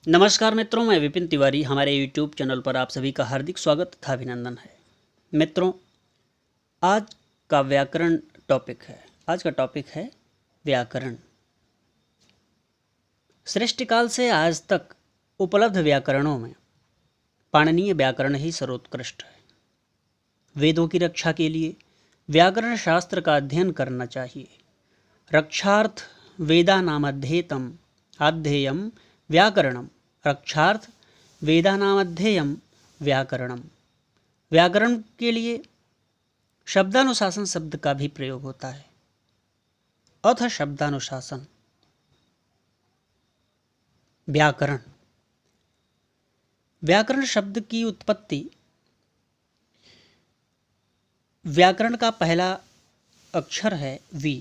नमस्कार मित्रों, मैं विपिन तिवारी। हमारे YouTube चैनल पर आप सभी का हार्दिक स्वागत तथा अभिनंदन है। मित्रों, आज का व्याकरण टॉपिक है। आज का टॉपिक है व्याकरण। सृष्टिकाल से आज तक उपलब्ध व्याकरणों में पाणिनीय व्याकरण ही सर्वोत्कृष्ट है। वेदों की रक्षा के लिए व्याकरण शास्त्र का अध्ययन करना चाहिए। रक्षार्थ वेदानामध्येतम अध्येयम व्याकरणम। रक्षार्थ वेदानामध्येयम व्याकरणम। व्याकरण के लिए शब्दानुशासन शब्द का भी प्रयोग होता है। अथ शब्दानुशासन व्याकरण। व्याकरण शब्द की उत्पत्ति व्याकरण का पहला अक्षर है वी।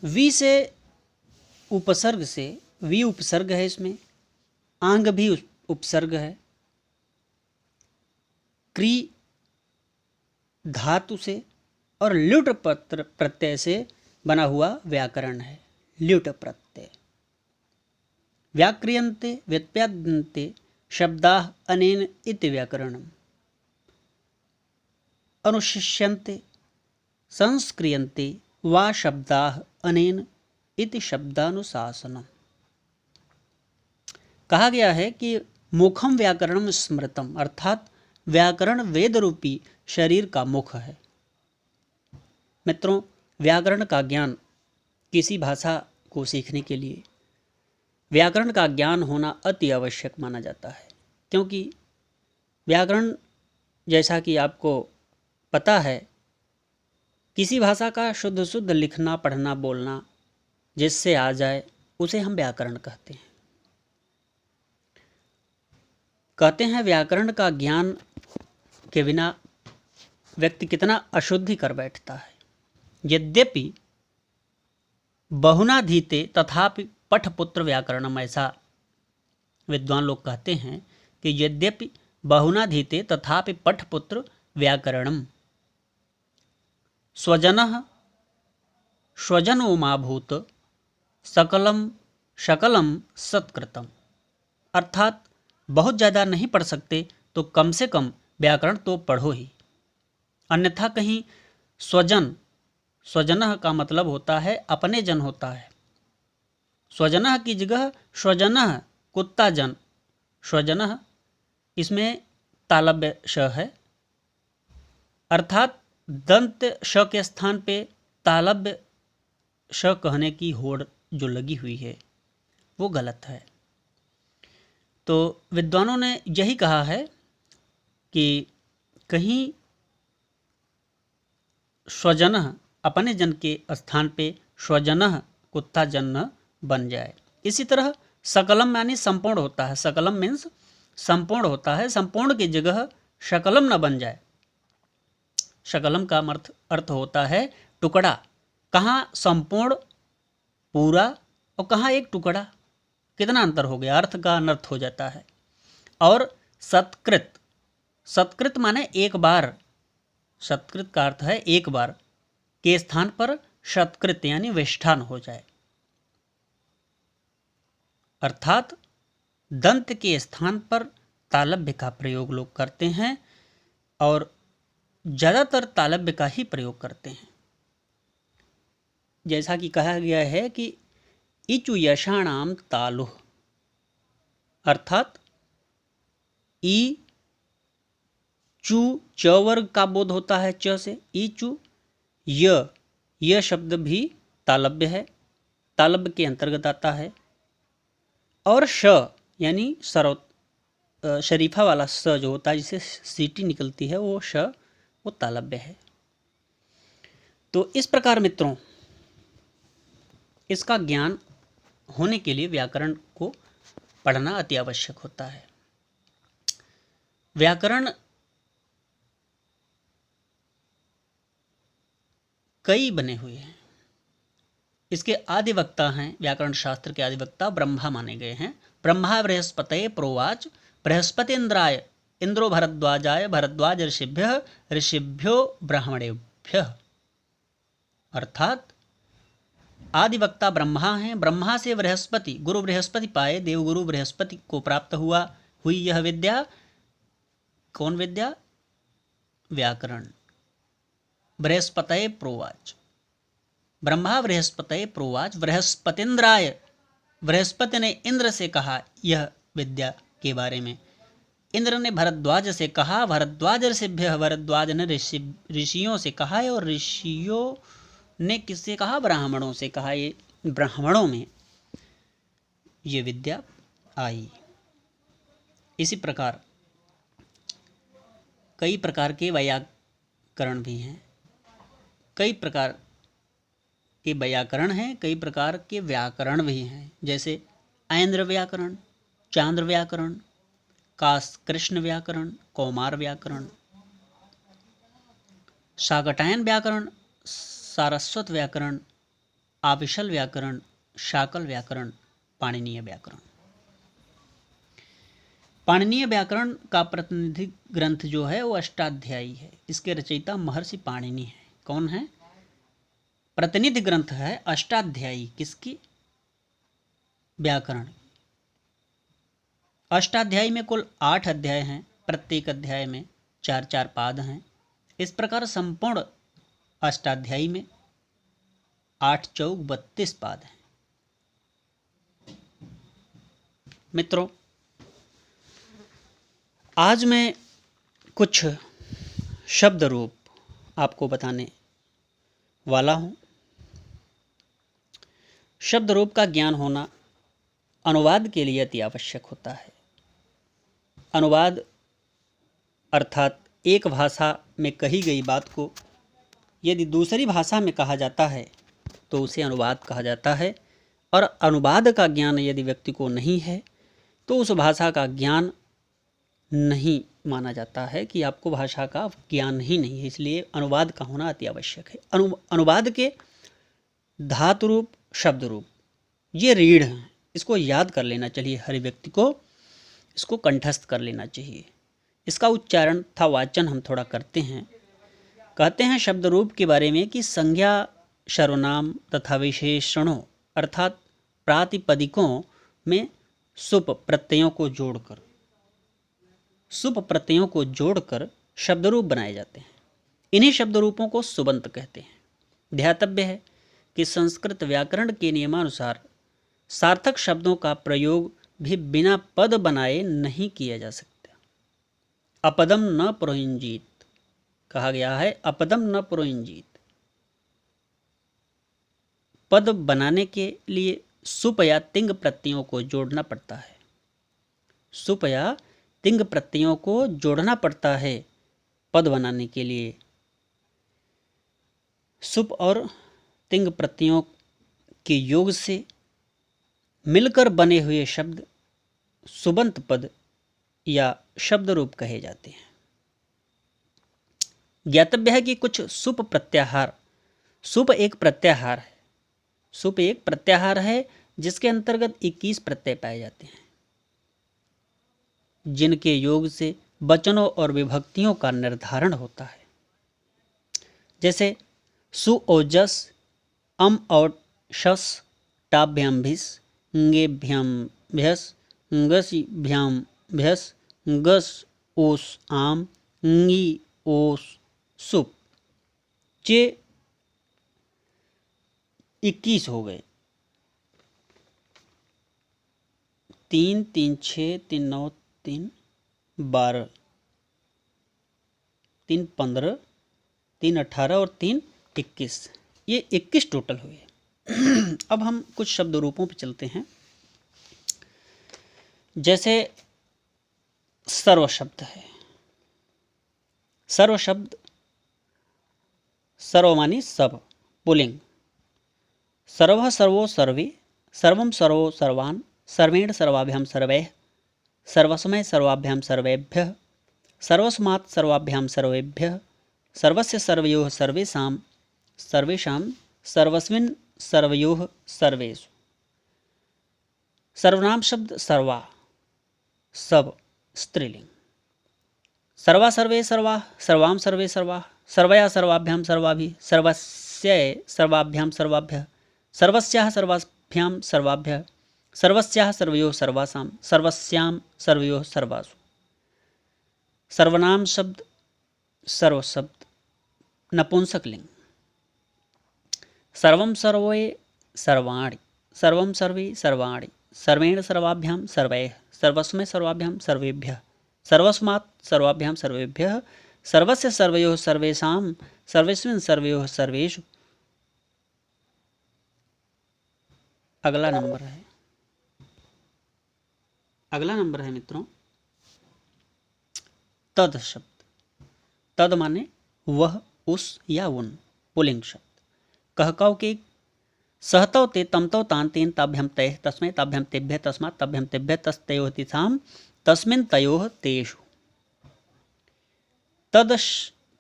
वी से उपसर्ग से, वी उपसर्ग है, इसमें आंग भी उपसर्ग है। क्री धातु से और ल्युट प्रत्यय से बना हुआ व्याकरण है। ल्युट प्रत्यय। व्याक्रियन्ते व्युत्पद्यन्ते शब्दाः अनेन इति व्याकरणम्। अनुशिष्यन्ते संस्क्रियन्ते वा शब्दाः अनेन इति शब्दानुशासनम्। कहा गया है कि मुखम व्याकरणम स्मृतम, अर्थात व्याकरण वेद रूपी शरीर का मुख है। मित्रों, व्याकरण का ज्ञान किसी भाषा को सीखने के लिए व्याकरण का ज्ञान होना अति आवश्यक माना जाता है, क्योंकि व्याकरण, जैसा कि आपको पता है, किसी भाषा का शुद्ध शुद्ध लिखना, पढ़ना, बोलना जिससे आ जाए उसे हम व्याकरण कहते हैं। कहते हैं व्याकरण का ज्ञान के बिना व्यक्ति कितना अशुद्धि कर बैठता है। यद्यपि बहुनाधीते तथापि पठपुत्र व्याकरणम, ऐसा विद्वान लोग कहते हैं कि यद्यपि बहुनाधीते तथापि पठपुत्र व्याकरणम। स्वजनः स्वजनो मा भूत सकलम शकलम सत्कृतम, अर्थात बहुत ज़्यादा नहीं पढ़ सकते तो कम से कम व्याकरण तो पढ़ो ही, अन्यथा कहीं स्वजन, स्वजनः का मतलब होता है अपने जन होता है। स्वजनः की जगह स्वजनः, कुत्ता जन, स्वजनः, इसमें तालव्य श है, अर्थात दंत श के स्थान पे तालव्य श कहने की होड़ जो लगी हुई है वो गलत है। तो विद्वानों ने यही कहा है कि कहीं स्वजनः अपने जन के स्थान पे स्वजनः कुत्ता जन न बन जाए। इसी तरह सकलम यानी संपूर्ण होता है। सकलम मीन्स संपूर्ण होता है, संपूर्ण की जगह शकलम न बन जाए। शकलम का अर्थ होता है टुकड़ा। कहाँ संपूर्ण, पूरा, और कहाँ एक टुकड़ा, कितना अंतर हो गया, अर्थ का अनर्थ हो जाता है। और सत्कृत, सत्कृत माने एक बार, सत्कृत का अर्थ है एक बार, के स्थान पर शतकृत यानी विष्ठान हो जाए, अर्थात दंत के स्थान पर तालव्य का प्रयोग लोग करते हैं और ज़्यादातर तालव्य का ही प्रयोग करते हैं। जैसा कि कहा गया है कि इचु यशाणाम तालुः, अर्थात ई चू च वर्ग का बोध होता है च से, ई चू य शब्द भी तालव्य है, तालव्य के अंतर्गत आता है। और श यानी शरीफा वाला स जो होता है, जिसे सीटी निकलती है, वो श, वो तालव्य है। तो इस प्रकार मित्रों, इसका ज्ञान होने के लिए व्याकरण को पढ़ना अति आवश्यक होता है। व्याकरण कई बने हुए हैं। इसके आदिवक्ता हैं, व्याकरण शास्त्र के आदिवक्ता ब्रह्मा माने गए हैं। ब्रह्मा बृहस्पतये प्रोवाच बृहस्पतिन्द्राय इंद्रो भरद्वाजाय भरद्वाज ऋषिभ्यः ऋषिभ्यो ब्राह्मणेभ्यः, अर्थात आदिवक्ता ब्रह्मा हैं। ब्रह्मा से बृहस्पति गुरु बृहस्पति पाए, देवगुरु बृहस्पति को प्राप्त हुई यह विद्या। कौन विद्या? व्याकरण। बृहस्पतये प्रोवाच, ब्रह्मा बृहस्पतये प्रोवाच बृहस्पतिन्द्राय, बृहस्पति ने इंद्र से कहा यह विद्या के बारे में। इंद्र ने भरद्वाज से कहा, भरद्वाज ऋषिभ्यः, भरद्वाज ने ऋषियों से कहा है, और ऋषियों ने किससे कहा? ब्राह्मणों से कहा। ये ब्राह्मणों में ये विद्या आई। इसी प्रकार कई प्रकार के व्याकरण भी हैं, कई प्रकार के व्याकरण हैं, कई प्रकार के व्याकरण भी हैं, जैसे ऐन्द्र व्याकरण, चांद्र व्याकरण, कृष्ण व्याकरण, कौमार व्याकरण, शाकटायन व्याकरण, सारस्वत व्याकरण, आविशल व्याकरण, शाकल व्याकरण, पाणिनीय व्याकरण। पाणिनीय व्याकरण का प्रतिनिधि ग्रंथ जो है वो अष्टाध्यायी है। इसके रचयिता महर्षि पाणिनि है। कौन है? प्रतिनिधि ग्रंथ है अष्टाध्यायी। किसकी? व्याकरण। अष्टाध्यायी में कुल 8 अध्याय हैं, प्रत्येक अध्याय में 4-4 पाद हैं। इस प्रकार संपूर्ण अष्टाध्यायी में 8 चौक 32 पाद हैं। मित्रों, आज मैं कुछ शब्द रूप आपको बताने वाला हूँ। शब्द रूप का ज्ञान होना अनुवाद के लिए अति आवश्यक होता है। अनुवाद अर्थात एक भाषा में कही गई बात को यदि दूसरी भाषा में कहा जाता है तो उसे अनुवाद कहा जाता है। और अनुवाद का ज्ञान यदि व्यक्ति को नहीं है तो उस भाषा का ज्ञान नहीं माना जाता है, कि आपको भाषा का ज्ञान ही नहीं है। इसलिए अनुवाद का होना अति आवश्यक है। अनुवाद के धातु रूप, शब्द रूप, ये रीढ़ हैं। इसको याद कर लेना चाहिए, हर व्यक्ति को इसको कंठस्थ कर लेना चाहिए। इसका उच्चारण तथा वाचन हम थोड़ा करते हैं। कहते हैं शब्द रूप के बारे में कि संज्ञा, सर्वनाम तथा विशेषणों अर्थात प्रातिपदिकों में सुप प्रत्ययों को जोड़कर शब्द रूप बनाए जाते हैं। इन्हीं शब्द रूपों को सुबंत कहते हैं। ध्यातव्य है कि संस्कृत व्याकरण के नियमानुसार सार्थक शब्दों का प्रयोग भी बिना पद बनाए नहीं किया जा सकता। अपदम न प्रोइंजीत कहा गया है, अपदम न प्रोइंजीत। पद बनाने के लिए सुप या तिंग प्रत्ययों को जोड़ना पड़ता है। सुप या तिंग प्रत्ययों को जोड़ना पड़ता है पद बनाने के लिए। सुप और तिंग प्रत्ययों के योग से मिलकर बने हुए शब्द सुबंत पद या शब्द रूप कहे जाते हैं। ज्ञातव्य है कि कुछ सुप प्रत्याहार, सुप एक प्रत्याहार है, सुप एक प्रत्याहार है जिसके अंतर्गत 21 प्रत्यय पाए जाते हैं, जिनके योग से वचनों और विभक्तियों का निर्धारण होता है। जैसे सु और जस, अम और शस, टाभ्याम भिस, ङेभ्याम भ्यस, गसिभ्याम भ्यस, गस ओस आम, ङी ओस सुप। चे 21 हो गए। 3 3 6 3 9 3 12, 3 15, 3 18 और 3 21, ये 21 टोटल हुए। अब हम कुछ शब्द रूपों पर चलते हैं। जैसे सर्व शब्द है। सर्व शब्द, सर्व मानी सब, पुल्लिंग। सर्वः सर्वो सर्वे, सर्वं सर्वो सर्वान्, सर्वेण सर्वाभ्याम सर्वैः, सर्वस्मै सर्वाभ्याम सर्वेभ्यः, सर्वस्मात् सर्वाभ्याम सर्वेभ्यः, सर्वस्य सर्वयोः सर्वेषां, सर्वेषां सर्वस्मिन् सर्वयोः सर्वेषु। सर्वनाम शब्द सर्वा, सब, स्त्रीलिंग। सर्वा सर्वे सर्वा, सर्वाम सर्वे सर्वा, सर्वया सर्वाभ्याम सर्वाभि, सर्वस्य सर्वाभ्याम सर्वाभ्यः, सर्वस्याः सर्वाभ्यां सर्वाभ्यः, सर्वस्याः सर्वयोः सर्वासां, सर्वस्यां सर्वयोः सर्वासु। सर्वनाम शब्द, सर्व शब्द, नपुंसकलिंग। सर्वं सर्वे सर्वाणि, सर्वं सर्वे सर्वाणि, सर्वेण सर्वाभ्यां सर्वैः, सर्वस्मै सर्वाभ्यां सर्वेभ्यः, सर्वस्मात् सर्वाभ्यां सर्वेभ्यः, सर्वस्य सर्वयोः सर्वेषां, सर्वेस्मिन् सर्वयोः सर्वेषु। अगला नंबर है मित्रों तद शब्द। तद माने वह, उस या उन, पुल्लिंग शब्द। कह कौ के सहतौ ते तमतौ तान तेन ताभ्यम तैः तस्मै ताभ्यम तेभ्यः तस्मात् ताभ्यम तेभ्यः तस्तयोः तिसां तस्मिन् तयोः तेषु।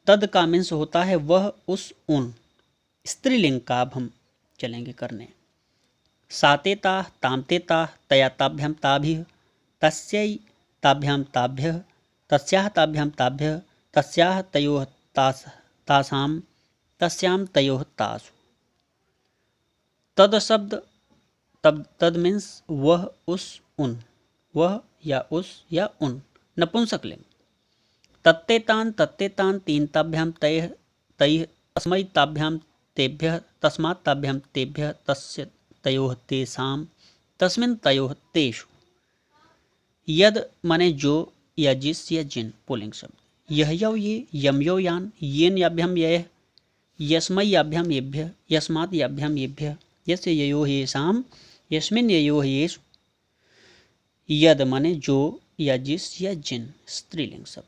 तद का मीन्स होता है वह, उस, उन। स्त्रीलिंग का अब हम चलेंगे करने। साते ताः तामते ताः तया ताभ्याम ताभिः तस्यै ताभ्याम ताभ्यः तस्याः ताभ्याम ताभ्यः तस्याः तयोः तासां तस्यां तयोः तासु। तद शब्द, तद मीन्स वह, उस, उन, वह या उस या उन, नपुंसकलिंग। तत्ते तान तीन ताभ्याम तैः तैः तस्मै ताभ्याम तेभ्यः तस्मात् ताभ्याम तेभ्यः तस्य तयोः तेषां तस्मिन् तयोः तेषु। यद माने जो या जिस या जिन, पुल्लिंग शब्द। यह यौ ये, यम यौ यान, येन याभ्याम ययः, यस्मै याभ्याम येभ्यः, यस्मात् याभ्याम येभ्यः, यस्य ययोः येषां, यस्मिन् ययोः येषु। यद माने जो या जिस या जिन, स्त्रीलिंग शब्द।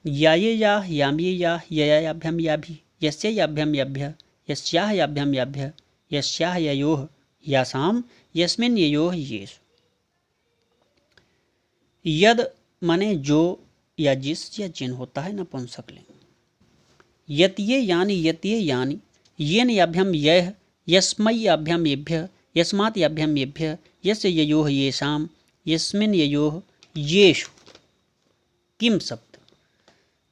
या ये या, याम ये या, यया याभ्याम याभि, यस्य याभ्याम याभ्यः, यस्याः याभ्याम याभ्यः, यस्याः ययोः यासां, यस्मिन् ययोः येषु। यद माने जो या जिस या जिन होता है नपुंसकलिंग। यतिये यानि, यतिये यानि, येन याभ्याम ययः, यस्मै याभ्याम येभ्यः, यस्मात् याभ्याम येभ्यः, यस्य ययोः येषां, यस्मिन् ययोः येषु। किम शब्द।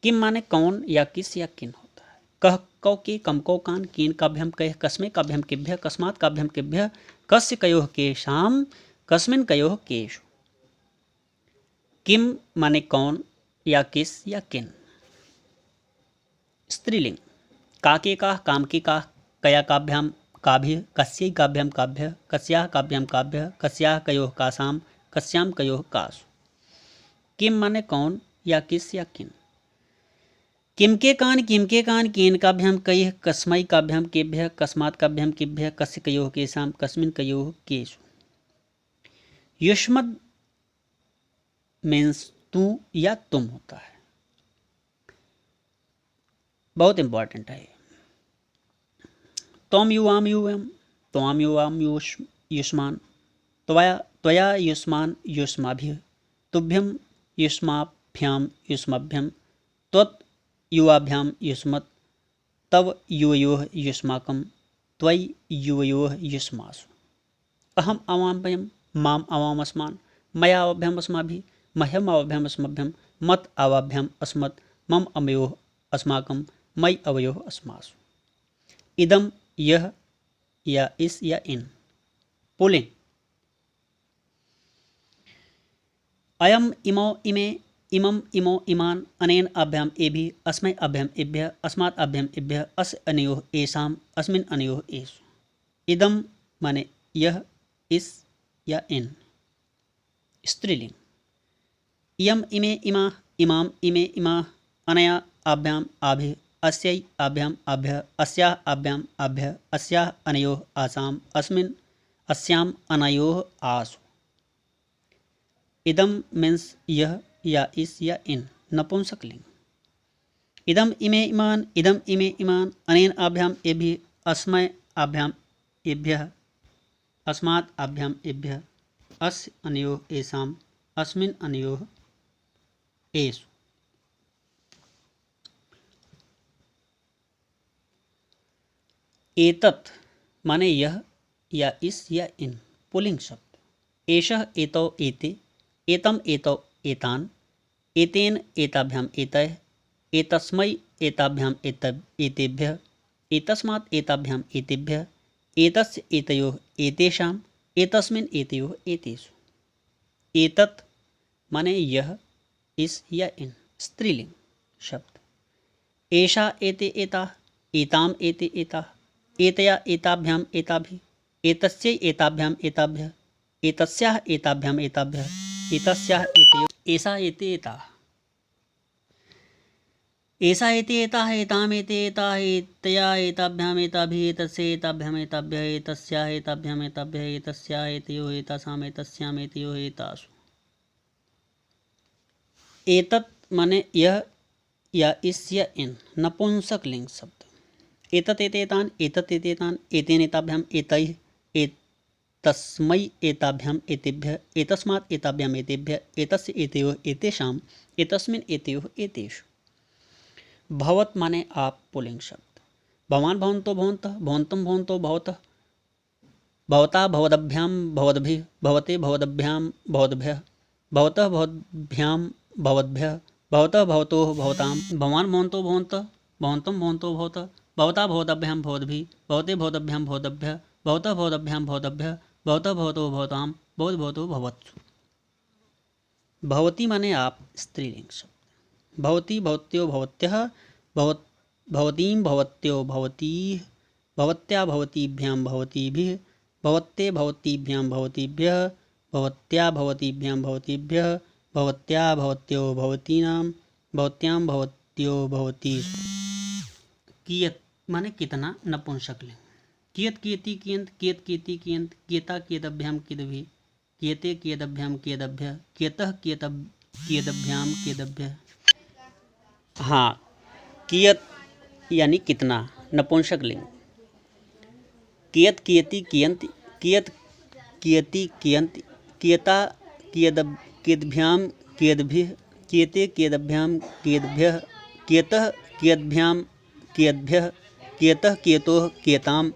किम माने कौन या किस या किन होता है। कह कौ के कम कौ कान, कीन काभ्याम कह, कस्मै काभ्याम केभ्यः, कस्मात् काभ्याम केभ्यः, कस्य कयोः केषां, कस्मिन् कयोः केषु। किम माने कौन या किस या किन, स्त्रीलिंग। काके का, काम के का, कया काभ्याम काभ्य, कस्यै काभ्याम काभ्य, कस्याः काभ्याम काभ्य, कस्याः कयोः कासां, कस्यां कयोः कासु। किम माने कौन या किस या किन। किम के कान, कीन काभ्याम कयः, कस्मै काभ्याम केभ्यः, कस्मात् काभ्याम केभ्यः, कस्य कयोः केषां, कस्मिन् कयोः केषु। युष्मद् मीन्स तू या तुम होता है, बहुत इंपॉर्टेंट है। त्वम युवाम युवम, त्वाम युवाम युष्मान, त्वया युष्मान युष्माभिः, तुभ्यम युष्माभ्याम युष्मभ्यम, त्वत् युवाभ्याम युष्मत्, तव युवयोः युष्माकं, त्वयि युवयोः युष्मासु। अहम अवाम्भयम, माम अवामस्मान्, मया अवाभ्याम अस्माभिः, मह्यम अवाभ्याम अस्मभ्यम, मत अवाभ्याम अस्मत्, मम अवयोः अस्माकं, मयि अवयोः अस्मासु। इदम यह या इस या इन, पुल्लिंग। अयम इमौ इमे, इमम इमौ इमान्, अनेन अभ्याम एभिः, अस्मै अभ्याम एभ्यः, अस्मात् अभ्याम एभ्यः, अस्य अनयोः एषाम्, अस्मिन् अनयोः एषु। इदम माने यह, इस या इन, स्त्रीलिंग। इयम इमे इमा, इमाम इमे इमा, अनया आभ्याम आभिः, अस्यै आभ्याम आभ्यः, अस्याः आभ्याम आभ्यः, अस्याः अनयोः आसाम्, अस्मिन् अस्याम् अनयोः आसु। इदम मीन्स यह या इस या इन, नपुंसकलिंग। इदम इमे इमान्, इदम इमे इमान्, अनेन आभ्याम एभिः, अस्मै आभ्याम एभ्यः, अस्मात् आभ्याम एभ्यः, अस्य अनयोः एषाम्, अस्मिन् अनयोः एषु। एतत् माने यह या इस या इन, पुल्लिंग शब्द। एषः एतौ एते, एतम एतौ एतान्, एतेन एताभ्याम एतैः, एतस्मै एताभ्याम एतेभ्यः, एतस्मात् एताभ्याम एतेभ्यः, एतस्य एतयोः एतेषाम् एतस्मिन् एतयोः एतेषु। एतत् माने यह, इस या इन, स्त्रीलिंग शब्द। एषा एते एताः, एताम एते एताः, एतया एताभ्याम एताभिः, एतस्यै एताभ्याम एताभ्यः, एतस्याः एताभ्याम एताभ्यः, एतस्याः एतयोः, एषा एते एताः, एषा एते एताः, एताम एते एताः, एतया एताभ्याम एताभिः, एतस्यै एताभ्याम एताभ्यः, एतस्याः एताभ्याम एताभ्यः, एतस्याः एतयोः एतासाम् एतस्याम् एतयोः एतासु। एतत् माने यह या इस या इन, नपुंसक लिंग शब्द। एतत् एतेतान्, एतत् एतेतान्, एतेन एताभ्याम एतैः, एतस्मै एताभ्याम एतेभ्यः, एतस्मात् एताभ्याम एतेभ्यः, एतस्य एतयोः एतेषाम्, एतस्मिन् एतयोः एतेषु। भवत माने आप, पुल्लिंग शब्द। भवान भवन्तो भवन्तः, भवन्तं भवन्तो भवतः, भवता भवदभ्याम भवद्भिः, भवते भवदभ्यां भवद्भ्यः, भवतः भवद्भ्यां भवद्भ्यः, भवतः भवतोः भवतां, भवान भवन्तो भवन्तः, भवन्तं भवन्तो भवतः, भवता भवदभ्यां भवद्भिः, भवते भवदभ्यां भवदभ्यः, भवतः भवदभ्यां भवदभ्यः, भवतः भवतो भवतां, भवद् भवतो भवत्सु। भवती माने आप, स्त्रीलिंग शब्द। भवती भवत्यो भवत्यः, भवतीं भवत्यो भवतीः, भवत्या भवतीभ्यां भवतीभिः, भवत्ते भवतीभ्यां भवतीभ्यः, भवत्या भवतीभ्यां भवतीभ्यः, भवत्या भवत्यो भवतीनां, भवत्यां भवत्यो भवतीषु। कियत् माने कितना, नपुंसक लिंग। कियत् कियति कियन्त, कियत् कियति कियन्त, कियता कियदभ्याम कियद्भिः, कियते कियदभ्याम कियदभ्यः, कियतः कियदभ्याम कियदभ्यः। हाँ, कियत यानी कितना, नपुंसक लिंग। कियत कियति कियन्ति, कियत कियति कियन्ति, कियता कियद्भ्याम कियद्भिः, कियते कियदभ्याम कियद्भ्यः, कियतः कियद्भ्याम कियद्भ्यः, कियतः कियतोः कियताम,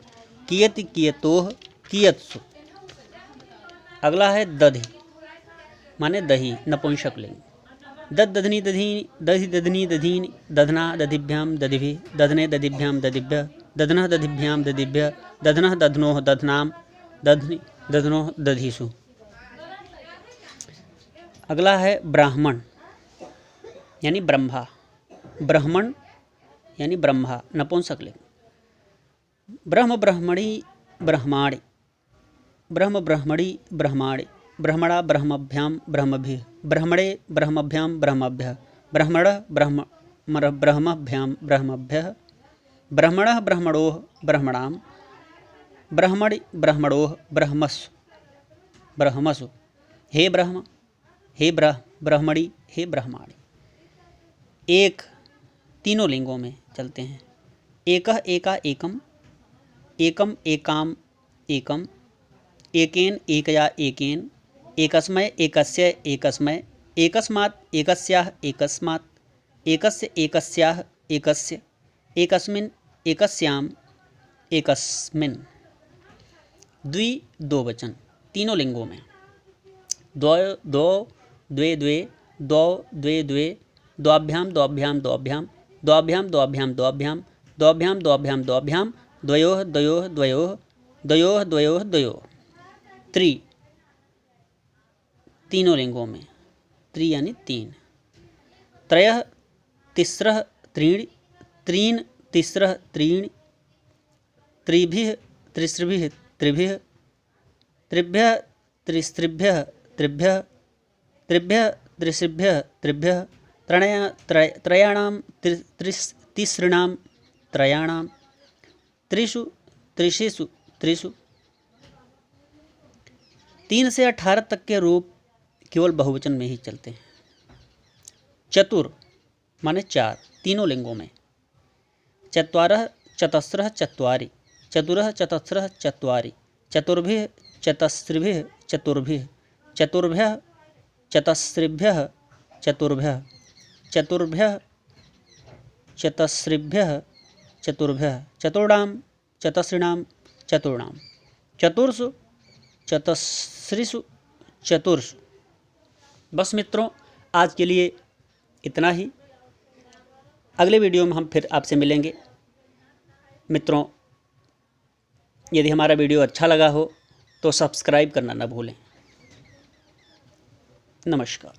कियति कियतोः कियत्सु। अगला है दधि माने दही, नपुंसक लिंग। दध दधनी दधीनि, दधि दधनी दधीनि, दधना दधिभ्यां दधिभिः, दधने दधिभ्यां दधिभ्यः, दधनः दधिभ्यां दधिभ्यः, दधनः दधनोः दधनां, दधनि दधनोः दधिषु। अगला है ब्राह्मण यानी ब्रह्मा। ब्राह्मण यानी ब्रह्मा, नपुंसक लिंग। ब्रह्म ब्रह्मणि ब्रह्माणि, ब्रह्म ब्रह्मणि ब्रह्माणि, ब्रह्मणा ब्रह्मभ्यां ब्रह्मभिः, ब्रह्मणे ब्रह्मभ्यां ब्रह्मभ्यः, ब्रह्मणः ब्रह्मभ्यां ब्रह्मभ्यः, ब्रह्मणः ब्रह्मणोः ब्रह्मणां, ब्रह्मणि ब्रह्मणोः ब्रह्मसु ब्रह्मसु। हे ब्रह्म, हे ब्रह्मणि, हे ब्रह्माणि। एक, तीनों लिंगों में चलते हैं। एकः एका एकम, एकम एकाम एकम, एकेन एकया एकेन, एकस्मै एकस्य एकस्मै, एकस्मात् एकस्याः एकस्मात्, एकस्य एकस्याः एकस्य, एकस्मिन् एकस्याम् एकस्मिन्। द्वि, दो वचन, तीनों लिंगों में। द्वौ द्वौ, द्वे द्वे, द्वौ द्वे द्वे, द्वाभ्यां द्वाभ्यां द्वाभ्यां, द्वाभ्यां द्वाभ्यां द्वाभ्यां, द्वाभ्यां द्वाभ्यां द्वाभ्यां, द्वयोः द्वयोः द्वयोः, द्वयोः द्वयोः द्वयोः। त्रि, तीनों लिंगों में। त्रि यानी तीन। त्रयः तिस्रः त्रीणि, त्रीन् तिस्रः त्रीणि, त्रिभिः त्रिस्रभिः त्रिभिः, त्रिभ्यः त्रिस्त्रिभ्यः त्रिभ्यः, त्रिभ्यः त्रिस्रिभ्यः त्रिभ्यः, त्रयाणां तिसृणां त्रयाणां, त्रिषु त्रिषिषु त्रिषु। 3 से 18 तक के रूप केवल बहुवचन में ही चलते हैं। चतुर माने 4, तीनों लिंगों में। चत्वारः चतस्रः चत्वारि, चतुरः चतस्रः चत्वारि, चतुर्भिः चतस्रिभिः चतुर्भिः, चतुर्भ्यः चतस्रिभ्यः चतुर्भ्यः, चतुर्भ्यः चतस्रिभ्यः चतुर्भ्यः, चतुर्णां चतस्रिणां चतुर्णां, चतुर्षु चतस्रिषु चतुर्षु। बस मित्रों, आज के लिए इतना ही। अगले वीडियो में हम फिर आपसे मिलेंगे। मित्रों, यदि हमारा वीडियो अच्छा लगा हो तो सब्सक्राइब करना न भूलें। नमस्कार।